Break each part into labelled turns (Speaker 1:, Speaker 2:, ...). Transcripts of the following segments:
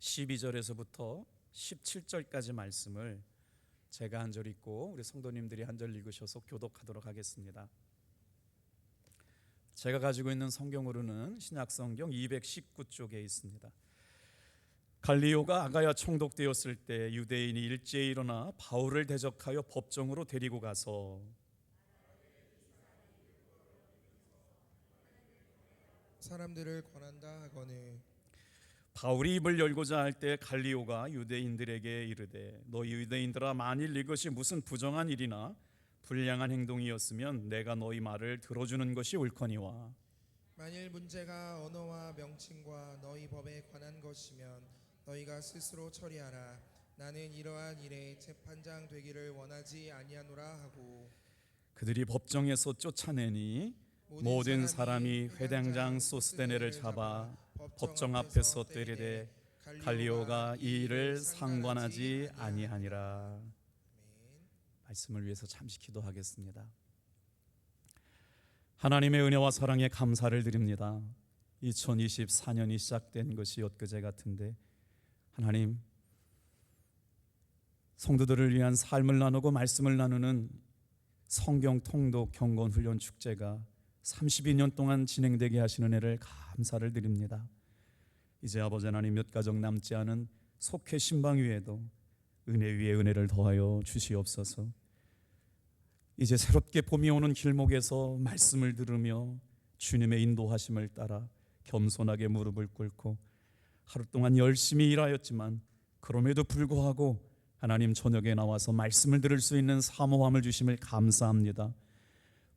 Speaker 1: 12절에서부터 17절까지 말씀을 제가 한 절 읽고 우리 성도님들이 한 절 읽으셔서 교독하도록 하겠습니다. 제가 가지고 있는 성경으로는 신약성경 219쪽에 있습니다. 갈리오가 아가야 총독되었을 때 유대인이 일제히 일어나 바울을 대적하여 법정으로 데리고 가서
Speaker 2: 사람들을 권한다 하거늘
Speaker 1: 바울이 입을 열고자 할 때 갈리오가 유대인들에게 이르되 너희 유대인들아, 만일 이것이 무슨 부정한 일이나 불량한 행동이었으면 내가 너희 말을 들어주는 것이 옳거니와
Speaker 2: 만일 문제가 언어와 명칭과 너희 법에 관한 것이면 너희가 스스로 처리하라. 나는 이러한 일에 재판장 되기를 원하지 아니하노라 하고
Speaker 1: 그들이 법정에서 쫓아내니 모든 사람이 회당장 소스데네를 잡아 법정 앞에서 때리되 갈리오가 이 일을 상관하지 아니하니라. 말씀을 위해서 잠시 기도하겠습니다. 하나님의 은혜와 사랑에 감사를 드립니다. 2024년이 시작된 것이 엊그제 같은데 하나님, 성도들을 위한 삶을 나누고 말씀을 나누는 성경 통독 경건 훈련 축제가 32년 동안 진행되게 하시는 은혜를 감사를 드립니다. 이제 아버지 하나님, 몇 가정 남지 않은 속회 신방 위에도 은혜 위에 은혜를 더하여 주시옵소서. 이제 새롭게 봄이 오는 길목에서 말씀을 들으며 주님의 인도하심을 따라 겸손하게 무릎을 꿇고 하루 동안 열심히 일하였지만 그럼에도 불구하고 하나님 저녁에 나와서 말씀을 들을 수 있는 사모함을 주심을 감사합니다.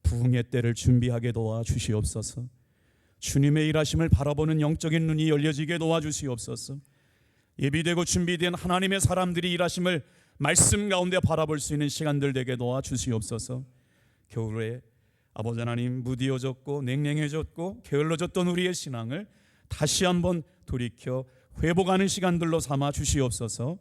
Speaker 1: 부흥의 때를 준비하게 도와주시옵소서. 주님의 일하심을 바라보는 영적인 눈이 열려지게 도와주시옵소서. 예비되고 준비된 하나님의 사람들이 일하심을 말씀 가운데 바라볼 수 있는 시간들 되게 도와주시옵소서. 겨울에 아버지 하나님, 무디어졌고 냉랭해졌고 게을러졌던 우리의 신앙을 다시 한번 돌이켜 회복하는 시간들로 삼아 주시옵소서.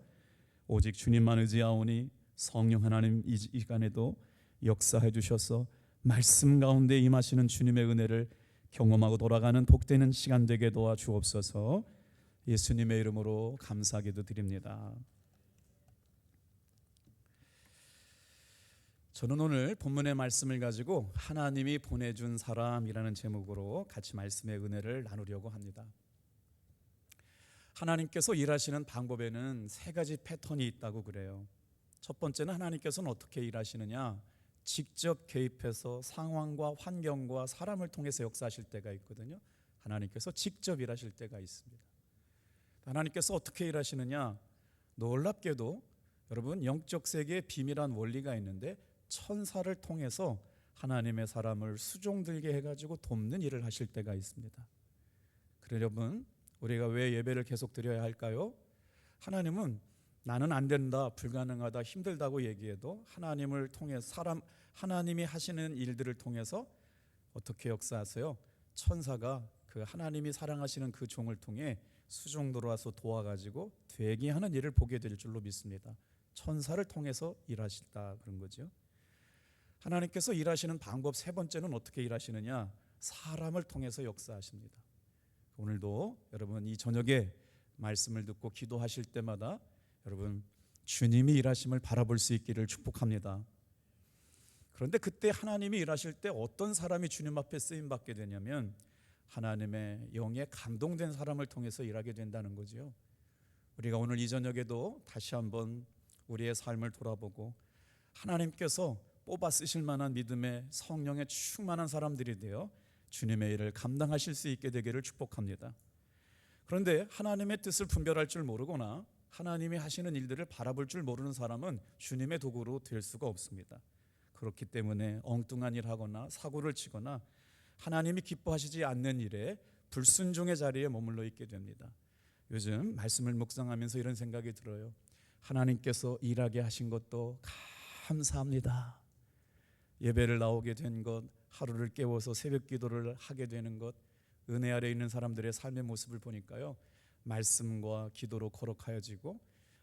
Speaker 1: 오직 주님만 의지하오니 성령 하나님 이 시간에도 역사해 주셔서 말씀 가운데 임하시는 주님의 은혜를 경험하고 돌아가는 복되는 시간 되게 도와주옵소서. 예수님의 이름으로 감사하게도 드립니다. 저는 오늘 본문의 말씀을 가지고 하나님이 보내준 사람이라는 제목으로 같이 말씀의 은혜를 나누려고 합니다. 하나님께서 일하시는 방법에는 세 가지 패턴이 있다고 그래요. 첫 번째는 하나님께서는 어떻게 일하시느냐, 직접 개입해서 상황과 환경과 사람을 통해서 역사하실 때가 있거든요. 하나님께서 직접 일하실 때가 있습니다. 하나님께서 어떻게 일하시느냐, 놀랍게도 여러분, 영적 세계에 비밀한 원리가 있는데 천사를 통해서 하나님의 사람을 수종들게 해가지고 돕는 일을 하실 때가 있습니다. 그래 여러분, 우리가 왜 예배를 계속 드려야 할까요? 하나님은 나는 안 된다, 불가능하다, 힘들다고 얘기해도 하나님을 통해 하나님이 하시는 일들을 통해서 어떻게 역사하세요? 천사가 그 하나님이 사랑하시는 그 종을 통해 수종도로 와서 도와가지고 되게 하는 일을 보게 될 줄로 믿습니다. 천사를 통해서 일하시다 그런 거죠. 하나님께서 일하시는 방법 세 번째는 어떻게 일하시느냐, 사람을 통해서 역사하십니다. 오늘도 여러분 이 저녁에 말씀을 듣고 기도하실 때마다 여러분 주님이 일하심을 바라볼 수 있기를 축복합니다. 그런데 그때 하나님이 일하실 때 어떤 사람이 주님 앞에 쓰임받게 되냐면 하나님의 영에 감동된 사람을 통해서 일하게 된다는 거죠. 우리가 오늘 이 저녁에도 다시 한번 우리의 삶을 돌아보고 하나님께서 뽑아 쓰실 만한 믿음의 성령에 충만한 사람들이 되어 주님의 일을 감당하실 수 있게 되기를 축복합니다. 그런데 하나님의 뜻을 분별할 줄 모르거나 하나님이 하시는 일들을 바라볼 줄 모르는 사람은 주님의 도구로 될 수가 없습니다. 그렇기 때문에 엉뚱한 일 하거나 사고를 치거나 하나님이 기뻐하시지 않는 일에 불순종의 자리에 머물러 있게 됩니다. 요즘 말씀을 묵상하면서 이런 생각이 들어요. 하나님께서 일하게 하신 것도 감사합니다. 예배를 나오게 된 것, 하루를 깨워서 새벽 기도를 하게 되는 것, 은혜 아래 있는 사람들의 삶의 모습을 보니까요, 말씀과 기도로 거룩하여지고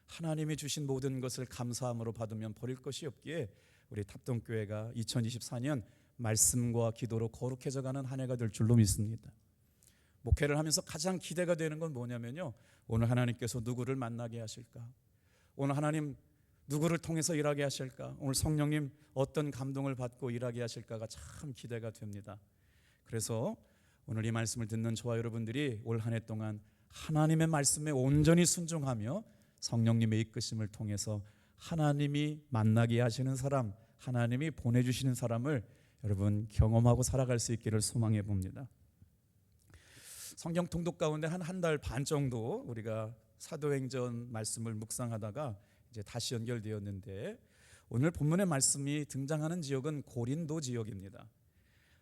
Speaker 1: 하나님이 주신 모든 것을 감사함으로 받으면 버릴 것이 없기에 우리 탑동교회가 2024년 말씀과 기도로 거룩해져가는 한 해가 될 줄로 믿습니다. 목회를 하면서 가장 기대가 되는 건 뭐냐면요, 오늘 하나님께서 누구를 만나게 하실까? 오늘 하나님 누구를 통해서 일하게 하실까? 오늘 성령님 어떤 감동을 받고 일하게 하실까가 참 기대가 됩니다. 그래서 오늘 이 말씀을 듣는 저와 여러분들이 올 한 해 동안 하나님의 말씀에 온전히 순종하며 성령님의 이끄심을 통해서 하나님이 만나게 하시는 사람, 하나님이 보내주시는 사람을 여러분 경험하고 살아갈 수 있기를 소망해 봅니다. 성경 통독 가운데 한 달 반 정도 우리가 사도행전 말씀을 묵상하다가 이제 다시 연결되었는데, 오늘 본문의 말씀이 등장하는 지역은 고린도 지역입니다.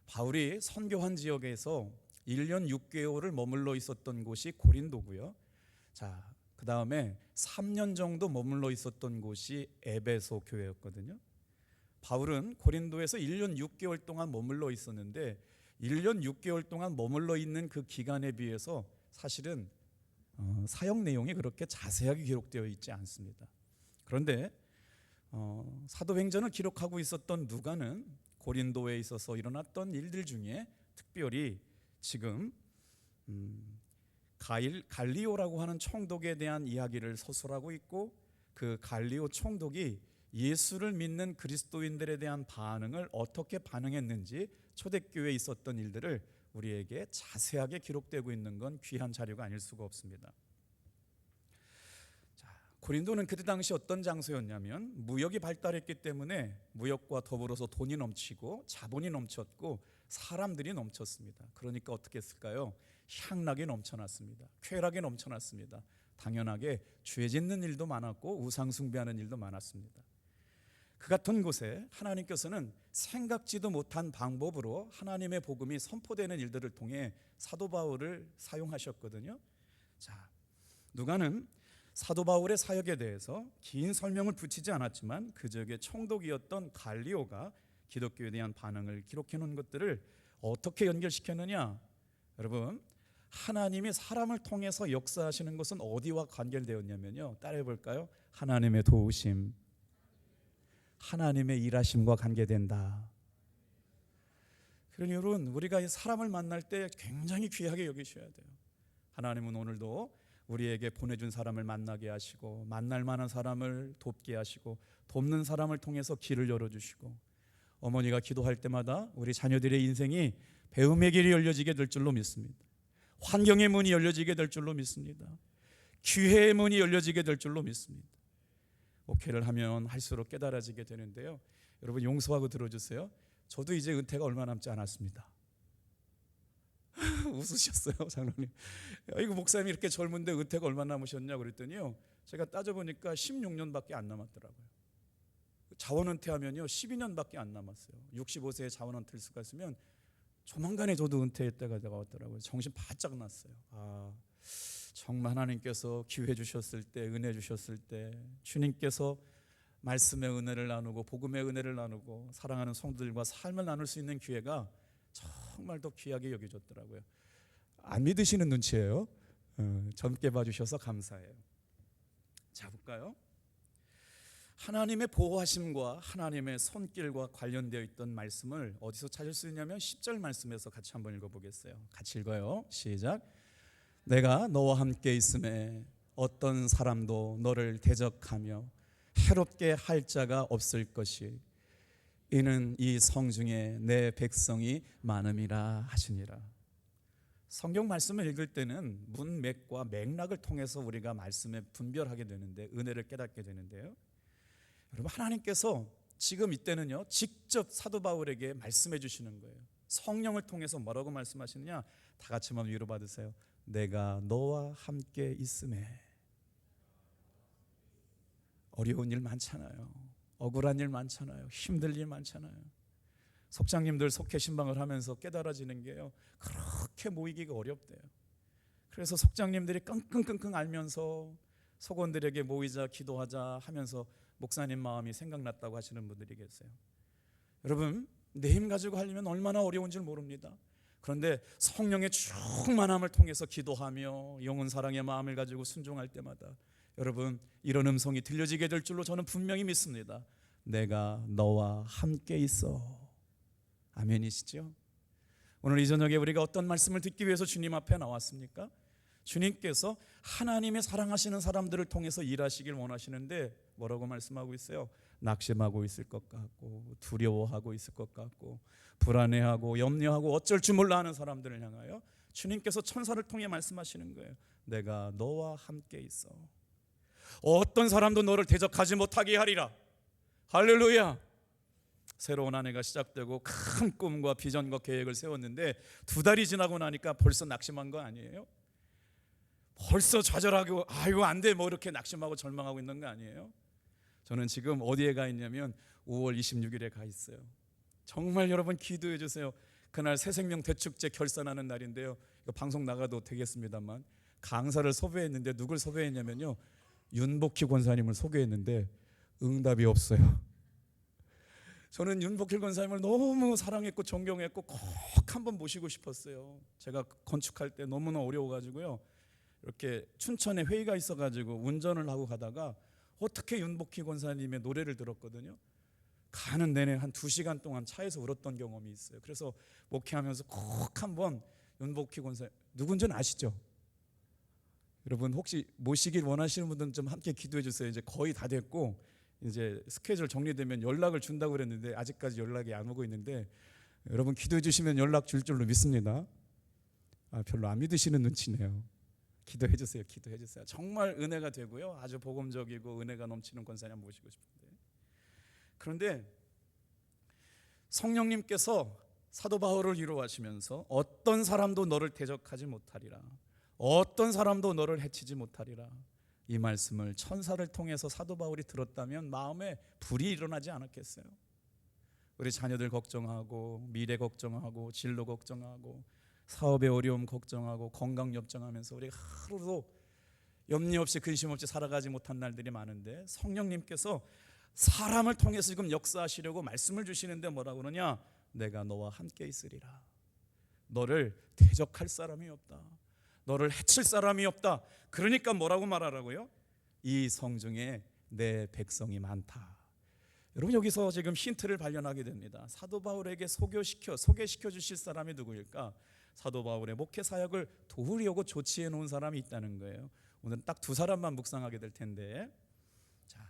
Speaker 1: 바울이 선교한 지역에서 1년 6개월을 머물러 있었던 곳이 고린도고요. 자, 그 다음에 3년 정도 머물러 있었던 곳이 에베소 교회였거든요. 바울은 고린도에서 1년 6개월 동안 머물러 있었는데 1년 6개월 동안 머물러 있는 그 기간에 비해서 사실은 사역 내용이 그렇게 자세하게 기록되어 있지 않습니다. 그런데 사도행전을 기록하고 있었던 누가는 고린도에 있어서 일어났던 일들 중에 특별히 지금 갈리오라고 하는 총독에 대한 이야기를 서술하고 있고, 그 갈리오 총독이 예수를 믿는 그리스도인들에 대한 반응을 어떻게 반응했는지 초대교회에 있었던 일들을 우리에게 자세하게 기록되고 있는 건 귀한 자료가 아닐 수가 없습니다. 자, 고린도는 그때 당시 어떤 장소였냐면 무역이 발달했기 때문에 무역과 더불어서 돈이 넘치고 자본이 넘쳤고 사람들이 넘쳤습니다. 그러니까 어떻게 했을까요? 향락이 넘쳐났습니다. 쾌락이 넘쳐났습니다. 당연하게 죄 짓는 일도 많았고 우상 숭배하는 일도 많았습니다. 그 같은 곳에 하나님께서는 생각지도 못한 방법으로 하나님의 복음이 선포되는 일들을 통해 사도 바울을 사용하셨거든요. 자, 누가는 사도 바울의 사역에 대해서 긴 설명을 붙이지 않았지만 그 지역의 총독이었던 갈리오가 기독교에 대한 반응을 기록해 놓은 것들을 어떻게 연결시켰느냐? 여러분, 하나님이 사람을 통해서 역사하시는 것은 어디와 관계되었냐면요, 따라해 볼까요? 하나님의 도우심, 하나님의 일하심과 관계된다. 그러니 여러분, 우리가 이 사람을 만날 때 굉장히 귀하게 여기셔야 돼요. 하나님은 오늘도 우리에게 보내준 사람을 만나게 하시고 만날 만한 사람을 돕게 하시고 돕는 사람을 통해서 길을 열어주시고, 어머니가 기도할 때마다 우리 자녀들의 인생이 배움의 길이 열려지게 될 줄로 믿습니다. 환경의 문이 열려지게 될 줄로 믿습니다. 기회의 문이 열려지게 될 줄로 믿습니다. 목회를 하면 할수록 깨달아지게 되는데요, 여러분 용서하고 들어주세요. 저도 이제 은퇴가 얼마 남지 않았습니다. 웃으셨어요, 장로님. 이거 목사님이 이렇게 젊은데 은퇴가 얼마 남으셨냐 그랬더니요, 제가 따져보니까 16년밖에 안 남았더라고요. 자원 은퇴하면요 12년밖에 안 남았어요. 65세에 자원 은퇴할 수가 있으면 조만간에 저도 은퇴할 때가 왔더라고요. 정신 바짝 났어요. 정말 하나님께서 기회 주셨을 때, 은혜 주셨을 때, 주님께서 말씀의 은혜를 나누고 복음의 은혜를 나누고 사랑하는 성도들과 삶을 나눌 수 있는 기회가 정말 더 귀하게 여겨졌더라고요. 안 믿으시는 눈치예요. 젊게 봐주셔서 감사해요. 자, 볼까요? 하나님의 보호하심과 하나님의 손길과 관련되어 있던 말씀을 어디서 찾을 수 있냐면 10절 말씀에서 같이 한번 읽어보겠어요. 같이 읽어요. 시작. 내가 너와 함께 있음에 어떤 사람도 너를 대적하며 해롭게 할 자가 없을 것이, 이는 이 성중에 내 백성이 많음이라 하시니라. 성경 말씀을 읽을 때는 문맥과 맥락을 통해서 우리가 말씀에 분별하게 되는데, 은혜를 깨닫게 되는데요, 여러분 하나님께서 지금 이때는요 직접 사도 바울에게 말씀해 주시는 거예요. 성령을 통해서 뭐라고 말씀하시느냐? 다 같이 한번 위로받으세요. 내가 너와 함께 있음에. 어려운 일 많잖아요. 억울한 일 많잖아요. 힘들 일 많잖아요. 속장님들 속회 신방을 하면서 깨달아지는 게요, 그렇게 모이기가 어렵대요. 그래서 속장님들이 끙끙끙끙 앓면서 속원들에게 모이자 기도하자 하면서 목사님 마음이 생각났다고 하시는 분들이 계세요. 여러분, 내 힘 가지고 하려면 얼마나 어려운 줄 모릅니다. 그런데 성령의 충만함을 통해서 기도하며 영혼 사랑의 마음을 가지고 순종할 때마다 여러분 이런 음성이 들려지게 될 줄로 저는 분명히 믿습니다. 내가 너와 함께 있어. 아멘이시죠? 오늘 이 저녁에 우리가 어떤 말씀을 듣기 위해서 주님 앞에 나왔습니까? 주님께서 하나님의 사랑하시는 사람들을 통해서 일하시길 원하시는데 뭐라고 말씀하고 있어요? 낙심하고 있을 것 같고, 두려워하고 있을 것 같고, 불안해하고 염려하고 어쩔 줄 몰라 하는 사람들을 향하여 주님께서 천사를 통해 말씀하시는 거예요. 내가 너와 함께 있어. 어떤 사람도 너를 대적하지 못하게 하리라. 할렐루야. 새로운 한 해가 시작되고 큰 꿈과 비전과 계획을 세웠는데 2달이 지나고 나니까 벌써 낙심한 거 아니에요? 벌써 좌절하고 아이고 안 돼 뭐 이렇게 낙심하고 절망하고 있는 거 아니에요? 저는 지금 어디에 가 있냐면 5월 26일에 가 있어요. 정말 여러분 기도해 주세요. 그날 새생명 대축제 결산하는 날인데요. 이거 방송 나가도 되겠습니다만 강사를 섭외했는데 누굴 섭외했냐면요, 윤복희 권사님을 소개했는데 응답이 없어요. 저는 윤복희 권사님을 너무 사랑했고 존경했고 꼭 한번 모시고 싶었어요. 제가 건축할 때 너무나 어려워가지고요, 이렇게 춘천에 회의가 있어가지고 운전을 하고 가다가 어떻게 윤복희 권사님의 노래를 들었거든요. 가는 내내 한 2시간 동안 차에서 울었던 경험이 있어요. 그래서 목회하면서 꼭 한번 윤복희 권사 누군지는 아시죠? 여러분 혹시 모시길 원하시는 분들은 좀 함께 기도해 주세요. 이제 거의 다 됐고 이제 스케줄 정리되면 연락을 준다고 그랬는데 아직까지 연락이 안 오고 있는데 여러분 기도해 주시면 연락 줄 줄로 믿습니다. 별로 안 믿으시는 눈치네요. 기도해 주세요. 기도해 주세요. 정말 은혜가 되고요, 아주 복음적이고 은혜가 넘치는 권사님 모시고 싶은데, 그런데 성령님께서 사도 바울을 위로하시면서 어떤 사람도 너를 대적하지 못하리라, 어떤 사람도 너를 해치지 못하리라, 이 말씀을 천사를 통해서 사도 바울이 들었다면 마음에 불이 일어나지 않았겠어요? 우리 자녀들 걱정하고 미래 걱정하고 진로 걱정하고 사업의 어려움 걱정하고 건강 염증하면서 우리가 하루도 염려 없이 근심 없이 살아가지 못한 날들이 많은데 성령님께서 사람을 통해서 지금 역사하시려고 말씀을 주시는데 뭐라고 그러냐? 내가 너와 함께 있으리라. 너를 대적할 사람이 없다. 너를 해칠 사람이 없다. 그러니까 뭐라고 말하라고요? 이 성중에 내 백성이 많다. 여러분 여기서 지금 힌트를 발견하게 됩니다. 사도 바울에게 소개시켜 주실 사람이 누구일까? 사도 바울의 목회 사역을 도우려고 조치해 놓은 사람이 있다는 거예요. 오늘 딱 2사람만 묵상하게 될 텐데, 자,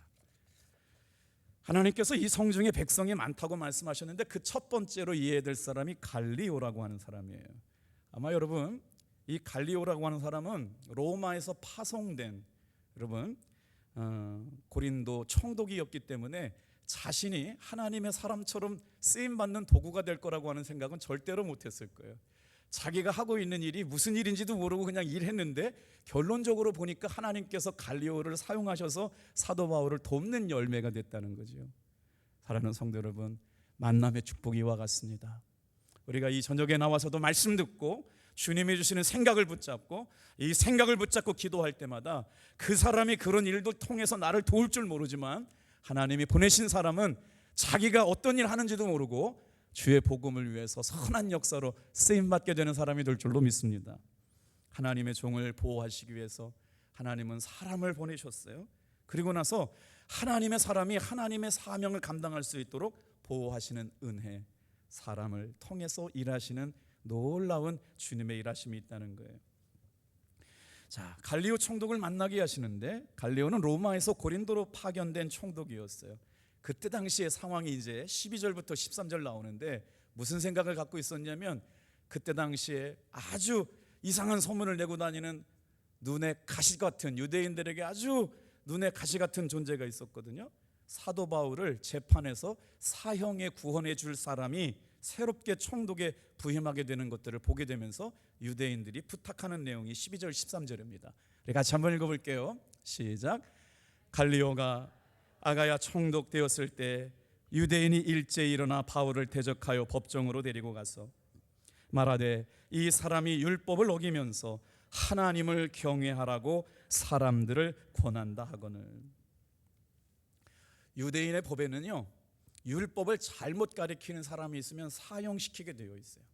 Speaker 1: 하나님께서 이 성중에 백성이 많다고 말씀하셨는데 그 첫 번째로 이해될 사람이 갈리오라고 하는 사람이에요. 아마 여러분 이 갈리오라고 하는 사람은 로마에서 파송된 여러분 고린도 총독이었기 때문에 자신이 하나님의 사람처럼 쓰임받는 도구가 될 거라고 하는 생각은 절대로 못했을 거예요. 자기가 하고 있는 일이 무슨 일인지도 모르고 그냥 일했는데 결론적으로 보니까 하나님께서 갈리오를 사용하셔서 사도 바울을 돕는 열매가 됐다는 거죠. 사랑하는 성도 여러분, 만남의 축복이 이와 같습니다. 우리가 이 저녁에 나와서도 말씀 듣고 주님이 주시는 생각을 붙잡고 이 생각을 붙잡고 기도할 때마다 그 사람이 그런 일도 통해서 나를 도울 줄 모르지만 하나님이 보내신 사람은 자기가 어떤 일 하는지도 모르고 주의 복음을 위해서 선한 역사로 쓰임받게 되는 사람이 될 줄로 믿습니다. 하나님의 종을 보호하시기 위해서 하나님은 사람을 보내셨어요. 그리고 나서 하나님의 사람이 하나님의 사명을 감당할 수 있도록 보호하시는 은혜, 사람을 통해서 일하시는 놀라운 주님의 일하심이 있다는 거예요. 자, 갈리오 총독을 만나게 하시는데 갈리오는 로마에서 고린도로 파견된 총독이었어요. 그때 당시의 상황이 이제 12절부터 13절 나오는데 무슨 생각을 갖고 있었냐면 그때 당시에 아주 이상한 소문을 내고 다니는 눈에 가시 같은 유대인들에게 아주 눈에 가시 같은 존재가 있었거든요. 사도 바울을 재판에서 사형에 구원해 줄 사람이 새롭게 총독에 부임하게 되는 것들을 보게 되면서 유대인들이 부탁하는 내용이 12절 13절입니다. 우리 같이 한번 읽어볼게요. 시작. 갈리오가 아가야 총독 되었을 때 유대인이 일제히 일어나 바울을 대적하여 법정으로 데리고 가서 말하되 이 사람이 율법을 어기면서 하나님을 경외하라고 사람들을 권한다 하거늘. 유대인의 법에는요, 율법을 잘못 가리키는 사람이 있으면 사형시키게 되어 있어요.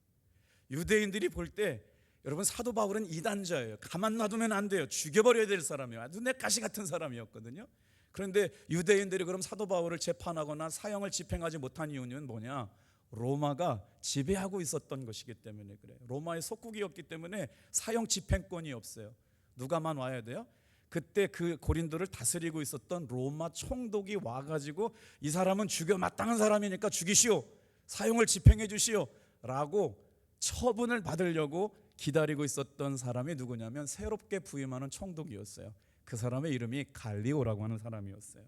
Speaker 1: 유대인들이 볼 때 여러분 사도 바울은 이단자예요. 가만 놔두면 안 돼요. 죽여버려야 될 사람이에요. 눈에 가시 같은 사람이었거든요. 그런데 유대인들이 그럼 사도 바울을 재판하거나 사형을 집행하지 못한 이유는 뭐냐? 로마가 지배하고 있었던 것이기 때문에 그래요. 로마의 속국이었기 때문에 사형 집행권이 없어요. 누가만 와야 돼요? 그때 그 고린도를 다스리고 있었던 로마 총독이 와가지고 이 사람은 죽여 마땅한 사람이니까 죽이시오, 사형을 집행해 주시오 라고 처분을 받으려고 기다리고 있었던 사람이 누구냐면 새롭게 부임하는 총독이었어요. 그 사람의 이름이 갈리오라고 하는 사람이었어요.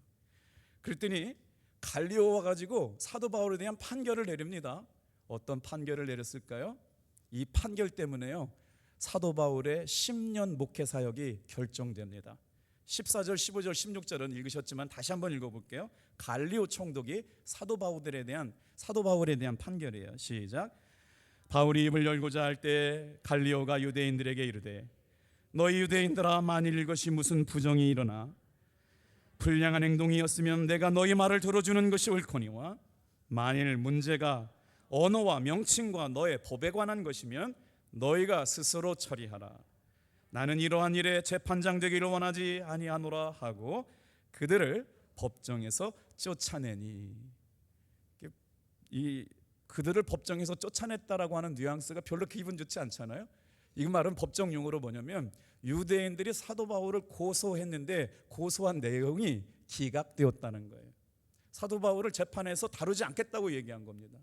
Speaker 1: 그랬더니 갈리오 와가지고 사도 바울에 대한 판결을 내립니다. 어떤 판결을 내렸을까요? 이 판결 때문에요, 사도 바울의 10년 목회 사역이 결정됩니다. 14절, 15절, 16절은 읽으셨지만 다시 한번 읽어볼게요. 갈리오 총독이 사도 바울에 대한 판결이에요. 시작. 바울이 입을 열고자 할 때 갈리오가 유대인들에게 이르되 너희 유대인들아, 만일 이것이 무슨 부정이 일어나 불량한 행동이었으면 내가 너희 말을 들어주는 것이 옳거니와 만일 문제가 언어와 명칭과 너의 법에 관한 것이면 너희가 스스로 처리하라. 나는 이러한 일에 재판장 되기를 원하지 아니하노라 하고 그들을 법정에서 쫓아내니. 이 그들을 법정에서 쫓아냈다라고 하는 뉘앙스가 별로 기분 좋지 않잖아요. 이 말은 법정 용어로 뭐냐면 유대인들이 사도 바울을 고소했는데 고소한 내용이 기각되었다는 거예요. 사도 바울을 재판에서 다루지 않겠다고 얘기한 겁니다.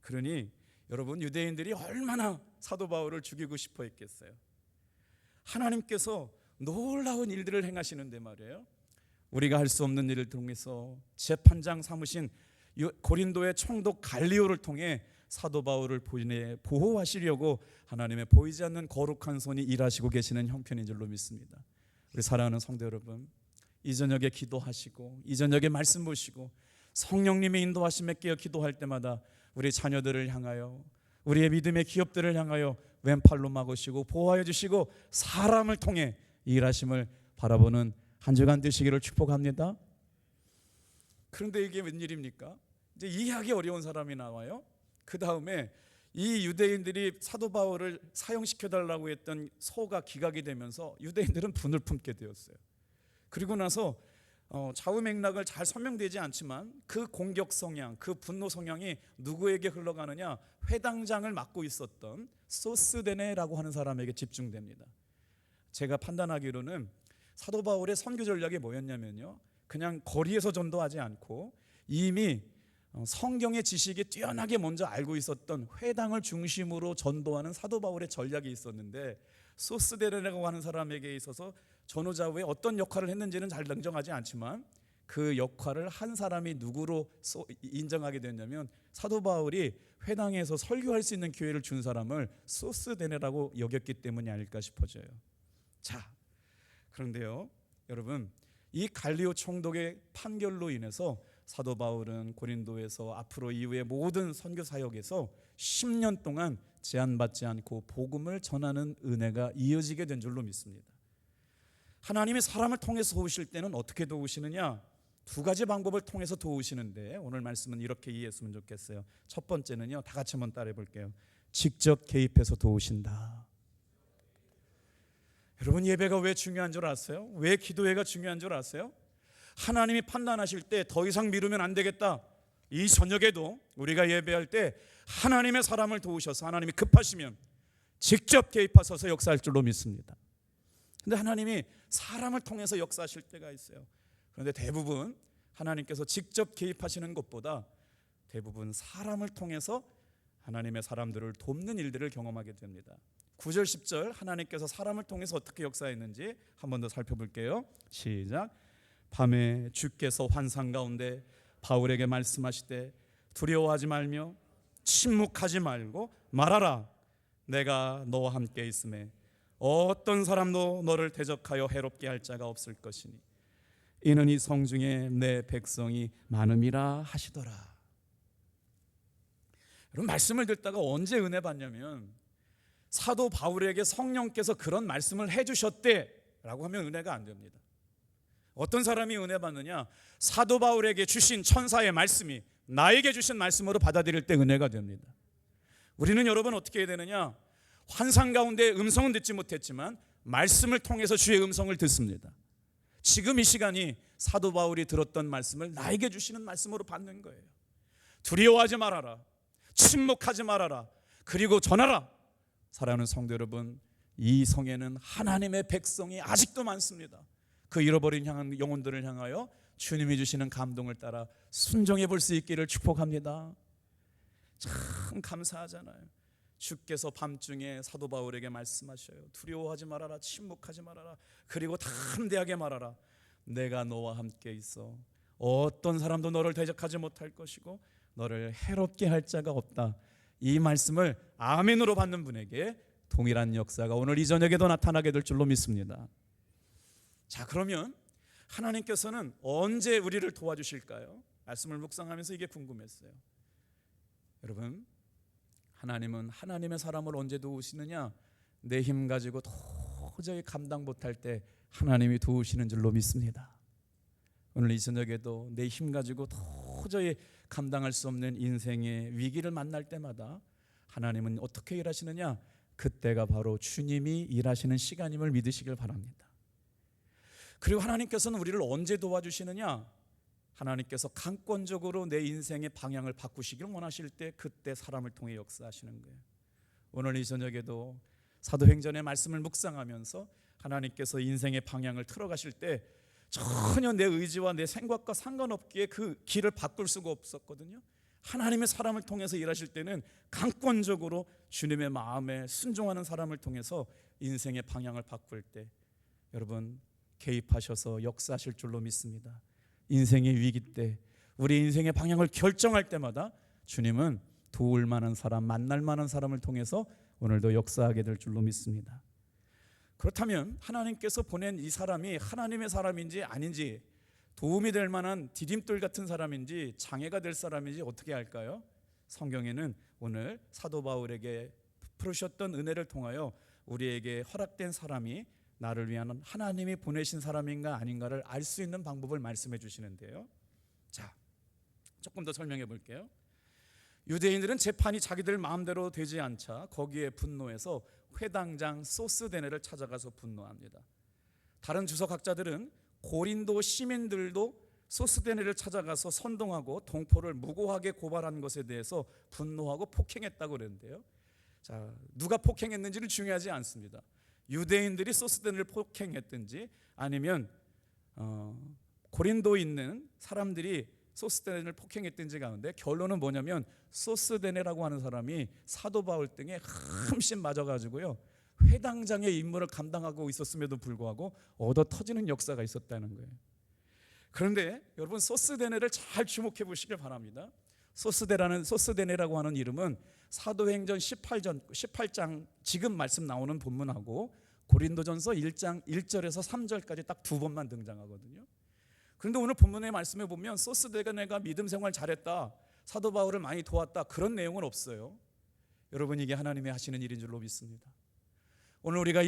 Speaker 1: 그러니 여러분, 유대인들이 얼마나 사도 바울을 죽이고 싶어 했겠어요. 하나님께서 놀라운 일들을 행하시는데 말이에요, 우리가 할 수 없는 일을 통해서 재판장 삼으신 고린도의 총독 갈리오를 통해 사도 바울을 보호하시려고 하나님의 보이지 않는 거룩한 손이 일하시고 계시는 형편인 줄로 믿습니다. 우리 사랑하는 성도 여러분, 이 저녁에 기도하시고 이 저녁에 말씀 보시고 성령님의 인도하심에 깨어 기도할 때마다 우리 자녀들을 향하여, 우리의 믿음의 기업들을 향하여 왼팔로 막으시고 보호하여 주시고 사람을 통해 일하심을 바라보는 한 주간 되시기를 축복합니다. 그런데 이게 웬일입니까? 이제 이해하기 어려운 사람이 나와요. 그 다음에 이 유대인들이 사도 바울을 사형시켜달라고 했던 서가 기각이 되면서 유대인들은 분을 품게 되었어요. 그리고 나서 좌우 맥락을 잘 설명되지 않지만 그 공격 성향, 그 분노 성향이 누구에게 흘러가느냐, 회당장을 맡고 있었던 소스데네라고 하는 사람에게 집중됩니다. 제가 판단하기로는 사도 바울의 선교 전략이 뭐였냐면요, 그냥 거리에서 전도하지 않고 이미 성경의 지식이 뛰어나게 먼저 알고 있었던 회당을 중심으로 전도하는 사도 바울의 전략이 있었는데, 소스데네라고 하는 사람에게 있어서 전후좌우에 어떤 역할을 했는지는 잘 냉정하지 않지만 그 역할을 한 사람이 누구로 인정하게 됐냐면 사도 바울이 회당에서 설교할 수 있는 기회를 준 사람을 소스데네라고 여겼기 때문이 아닐까 싶어져요. 자, 그런데요 여러분, 이 갈리오 총독의 판결로 인해서 사도 바울은 고린도에서 앞으로 이후의 모든 선교 사역에서 10년 동안 제한받지 않고 복음을 전하는 은혜가 이어지게 된 줄로 믿습니다. 하나님이 사람을 통해서 도우실 때는 어떻게 도우시느냐? 두 가지 방법을 통해서 도우시는데 오늘 말씀은 이렇게 이해했으면 좋겠어요. 첫 번째는요, 다 같이 한번 따라해 볼게요. 직접 개입해서 도우신다. 여러분, 예배가 왜 중요한 줄 아세요? 왜 기도회가 중요한 줄 아세요? 하나님이 판단하실 때 더 이상 미루면 안 되겠다, 이 저녁에도 우리가 예배할 때 하나님의 사람을 도우셔서 하나님이 급하시면 직접 개입하셔서 역사할 줄로 믿습니다. 근데 하나님이 사람을 통해서 역사하실 때가 있어요. 그런데 대부분 하나님께서 직접 개입하시는 것보다 대부분 사람을 통해서 하나님의 사람들을 돕는 일들을 경험하게 됩니다. 9절 10절 하나님께서 사람을 통해서 어떻게 역사했는지 한 번 더 살펴볼게요. 시작. 밤에 주께서 환상 가운데 바울에게 말씀하시되 두려워하지 말며 침묵하지 말고 말하라. 내가 너와 함께 있음에 어떤 사람도 너를 대적하여 해롭게 할 자가 없을 것이니 이는 이 성중에 내 백성이 많음이라 하시더라. 여러분, 말씀을 듣다가 언제 은혜 받냐면 사도 바울에게 성령께서 그런 말씀을 해주셨대라고 하면 은혜가 안 됩니다. 어떤 사람이 은혜 받느냐? 사도 바울에게 주신 천사의 말씀이 나에게 주신 말씀으로 받아들일 때 은혜가 됩니다. 우리는 여러분 어떻게 해야 되느냐? 환상 가운데 음성은 듣지 못했지만 말씀을 통해서 주의 음성을 듣습니다. 지금 이 시간이 사도 바울이 들었던 말씀을 나에게 주시는 말씀으로 받는 거예요. 두려워하지 말아라. 침묵하지 말아라. 그리고 전하라. 사랑하는 성도 여러분, 이 성에는 하나님의 백성이 아직도 많습니다. 그 잃어버린 영혼들을 향하여 주님이 주시는 감동을 따라 순종해 볼 수 있기를 축복합니다. 참 감사하잖아요. 주께서 밤중에 사도 바울에게 말씀하셔요. 두려워하지 말아라. 침묵하지 말아라. 그리고 담대하게 말하라. 내가 너와 함께 있어 어떤 사람도 너를 대적하지 못할 것이고 너를 해롭게 할 자가 없다. 이 말씀을 아멘으로 받는 분에게 동일한 역사가 오늘 이 저녁에도 나타나게 될 줄로 믿습니다. 자, 그러면 하나님께서는 언제 우리를 도와주실까요? 말씀을 묵상하면서 이게 궁금했어요. 여러분, 하나님은 하나님의 사람을 언제 도우시느냐? 내 힘 가지고 도저히 감당 못할 때 하나님이 도우시는 줄로 믿습니다. 오늘 이 저녁에도 내 힘 가지고 도저히 감당할 수 없는 인생의 위기를 만날 때마다 하나님은 어떻게 일하시느냐? 그때가 바로 주님이 일하시는 시간임을 믿으시길 바랍니다. 그리고 하나님께서는 우리를 언제 도와주시느냐? 하나님께서 강권적으로 내 인생의 방향을 바꾸시길 원하실 때 그때 사람을 통해 역사하시는 거예요. 오늘 이 저녁에도 사도행전의 말씀을 묵상하면서 하나님께서 인생의 방향을 틀어가실 때 전혀 내 의지와 내 생각과 상관없기에 그 길을 바꿀 수가 없었거든요. 하나님의 사람을 통해서 일하실 때는 강권적으로 주님의 마음에 순종하는 사람을 통해서 인생의 방향을 바꿀 때 여러분 개입하셔서 역사하실 줄로 믿습니다. 인생의 위기 때 우리 인생의 방향을 결정할 때마다 주님은 도울 만한 사람, 만날 만한 사람을 통해서 오늘도 역사하게 될 줄로 믿습니다. 그렇다면 하나님께서 보낸 이 사람이 하나님의 사람인지 아닌지, 도움이 될 만한 디딤돌 같은 사람인지 장애가 될 사람인지 어떻게 할까요? 성경에는 오늘 사도 바울에게 풀으셨던 은혜를 통하여 우리에게 허락된 사람이 나를 위한 하나님이 보내신 사람인가 아닌가를 알 수 있는 방법을 말씀해 주시는데요. 자, 조금 더 설명해 볼게요. 유대인들은 재판이 자기들 마음대로 되지 않자 거기에 분노해서 회당장 소스데네를 찾아가서 분노합니다. 다른 주석학자들은 고린도 시민들도 소스데네를 찾아가서 선동하고 동포를 무고하게 고발한 것에 대해서 분노하고 폭행했다고 그랬는데요. 자, 누가 폭행했는지는 중요하지 않습니다. 유대인들이 소스데네를 폭행했든지 아니면 고린도에 있는 사람들이 소스데네를 폭행했든지 가운데 결론은 뭐냐면 소스데네라고 하는 사람이 사도 바울 등에 흠씬 맞아가지고요 회당장의 임무를 감당하고 있었음에도 불구하고 얻어 터지는 역사가 있었다는 거예요. 그런데 여러분 소스데네를 잘 주목해 보시길 바랍니다. 소스데네라고 하는 이름은 사도행전 18장 지금 말씀 나오는 본문하고 고린도전서 1장 1절에서 3절까지 딱 두 번만 등장하거든요. 그런데 오늘 본문의 말씀에 보면 소스데네가 믿음 생활 잘했다, 사도 바울을 많이 도왔다, 그런 내용은 없어요. 여러분, 이게 하나님이 하시는 일인 줄로 믿습니다. 오늘 우리가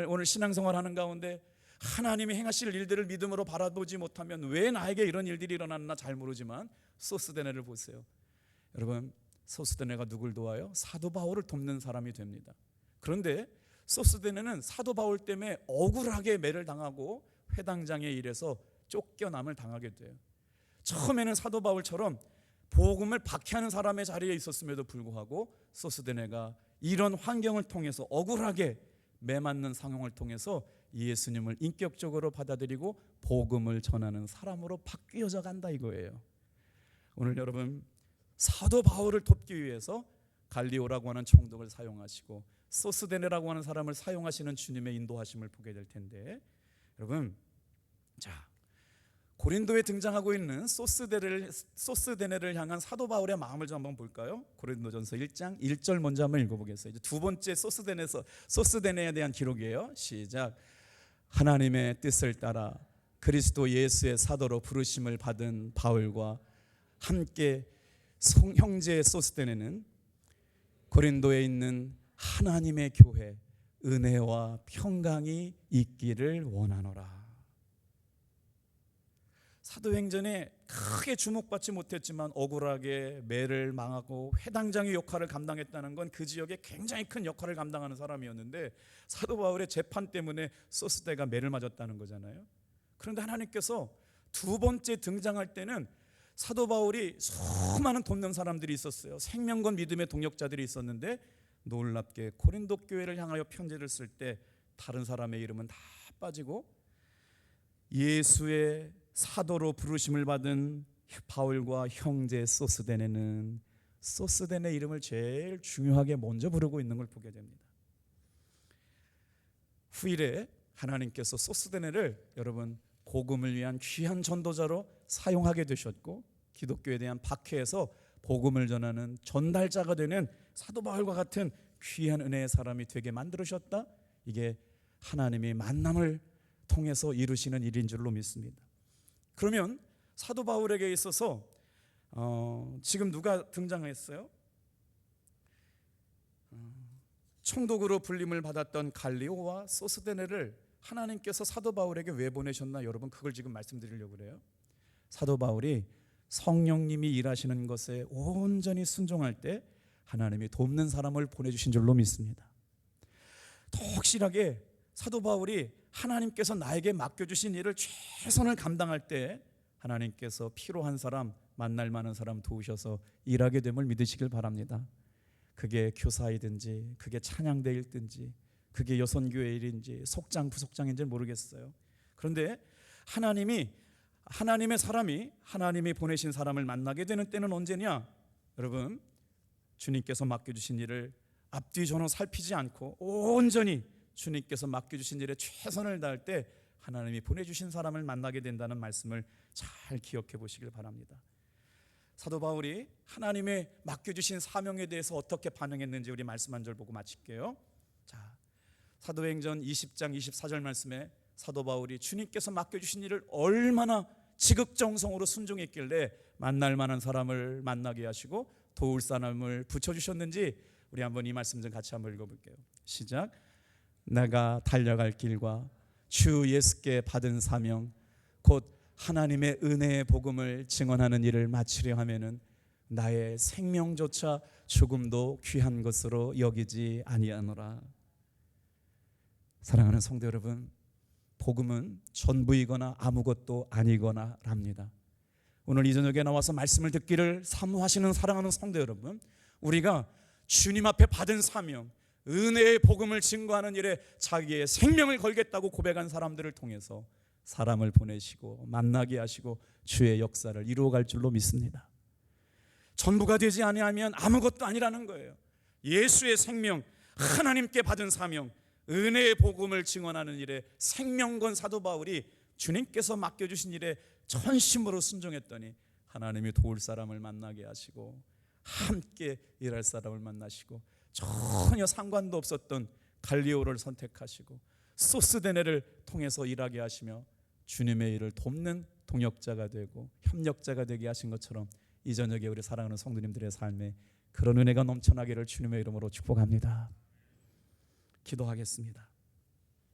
Speaker 1: 오늘 신앙생활 하는 가운데 하나님이 행하실 일들을 믿음으로 바라보지 못하면 왜 나에게 이런 일들이 일어났나 잘 모르지만 소스데네를 보세요. 여러분, 소스데네가 누굴 도와요? 사도 바울을 돕는 사람이 됩니다. 그런데 소스데네는 사도 바울 때문에 억울하게 매를 당하고 회당장의 일에서 쫓겨남을 당하게 돼요. 처음에는 사도 바울처럼 복음을 박해하는 사람의 자리에 있었음에도 불구하고 소스데네가 이런 환경을 통해서 억울하게 매맞는 상황을 통해서 예수님을 인격적으로 받아들이고 복음을 전하는 사람으로 바뀌어져 간다 이거예요. 오늘 여러분, 사도 바울을 돕기 위해서 갈리오라고 하는 총독을 사용하시고 소스데네라고 하는 사람을 사용하시는 주님의 인도하심을 보게 될 텐데, 여러분, 자, 고린도에 등장하고 있는 소스데네를 향한 사도 바울의 마음을 좀 한번 볼까요? 고린도전서 1장 1절 먼저 한번 읽어보겠어요. 이제 두 번째 소스데네에 대한 기록이에요. 시작. 하나님의 뜻을 따라 그리스도 예수의 사도로 부르심을 받은 바울과 함께 형제 소스데네는 고린도에 있는 하나님의 교회 은혜와 평강이 있기를 원하노라. 사도행전에 크게 주목받지 못했지만 억울하게 매를 망하고 회당장의 역할을 감당했다는 건 그 지역에 굉장히 큰 역할을 감당하는 사람이었는데 사도 바울의 재판 때문에 소스데가 매를 맞았다는 거잖아요. 그런데 하나님께서 두 번째 등장할 때는 사도 바울이 수많은 돕는 사람들이 있었어요. 생명과 믿음의 동역자들이 있었는데 놀랍게 고린도 교회를 향하여 편지를 쓸 때 다른 사람의 이름은 다 빠지고 예수의 사도로 부르심을 받은 바울과 형제 소스데네는 소스데네 이름을 제일 중요하게 먼저 부르고 있는 걸 보게 됩니다. 후일에 하나님께서 소스데네를 여러분 복음을 위한 귀한 전도자로 사용하게 되셨고 기독교에 대한 박해에서 복음을 전하는 전달자가 되는 사도 바울과 같은 귀한 은혜의 사람이 되게 만들으셨다. 이게 하나님이 만남을 통해서 이루시는 일인 줄로 믿습니다. 그러면 사도 바울에게 있어서 지금 누가 등장했어요? 총독으로 불림을 받았던 갈리오와 소스데네를 하나님께서 사도 바울에게 왜 보내셨나? 여러분 그걸 지금 말씀드리려고 그래요. 사도 바울이 성령님이 일하시는 것에 온전히 순종할 때 하나님이 돕는 사람을 보내주신 줄로 믿습니다. 더 확실하게 사도 바울이 하나님께서 나에게 맡겨주신 일을 최선을 감당할 때 하나님께서 필요한 사람, 만날 만한 사람 도우셔서 일하게 됨을 믿으시길 바랍니다. 그게 교사이든지 그게 찬양대일든지 그게 여선교회 일인지 속장 부속장인지 모르겠어요. 그런데 하나님의 사람이 하나님이 보내신 사람을 만나게 되는 때는 언제냐? 여러분 주님께서 맡겨주신 일을 앞뒤 전후 살피지 않고 온전히 주님께서 맡겨주신 일에 최선을 다할 때 하나님이 보내주신 사람을 만나게 된다는 말씀을 잘 기억해 보시길 바랍니다. 사도 바울이 하나님의 맡겨주신 사명에 대해서 어떻게 반응했는지 우리 말씀 한 절 보고 마칠게요. 자, 사도행전 20장 24절 말씀에 사도 바울이 주님께서 맡겨주신 일을 얼마나 지극정성으로 순종했길래 만날 만한 사람을 만나게 하시고 도울 사람을 붙여주셨는지 우리 한번 이 말씀 좀 같이 한번 읽어볼게요. 시작. 내가 달려갈 길과 주 예수께 받은 사명 곧 하나님의 은혜의 복음을 증언하는 일을 마치려 하면은 나의 생명조차 조금도 귀한 것으로 여기지 아니하노라. 사랑하는 성도 여러분, 복음은 전부이거나 아무것도 아니거나 랍니다. 오늘 이 저녁에 나와서 말씀을 듣기를 사모하시는 사랑하는 성도 여러분, 우리가 주님 앞에 받은 사명, 은혜의 복음을 증거하는 일에 자기의 생명을 걸겠다고 고백한 사람들을 통해서 사람을 보내시고 만나게 하시고 주의 역사를 이루어갈 줄로 믿습니다. 전부가 되지 아니하면 아무것도 아니라는 거예요. 예수의 생명, 하나님께 받은 사명, 은혜의 복음을 증언하는 일에 생명 건 사도 바울이 주님께서 맡겨주신 일에 전심으로 순종했더니 하나님이 도울 사람을 만나게 하시고 함께 일할 사람을 만나시고 전혀 상관도 없었던 갈리오를 선택하시고 소스데네를 통해서 일하게 하시며 주님의 일을 돕는 동역자가 되고 협력자가 되게 하신 것처럼 이 저녁에 우리 사랑하는 성도님들의 삶에 그런 은혜가 넘쳐나기를 주님의 이름으로 축복합니다. 기도하겠습니다.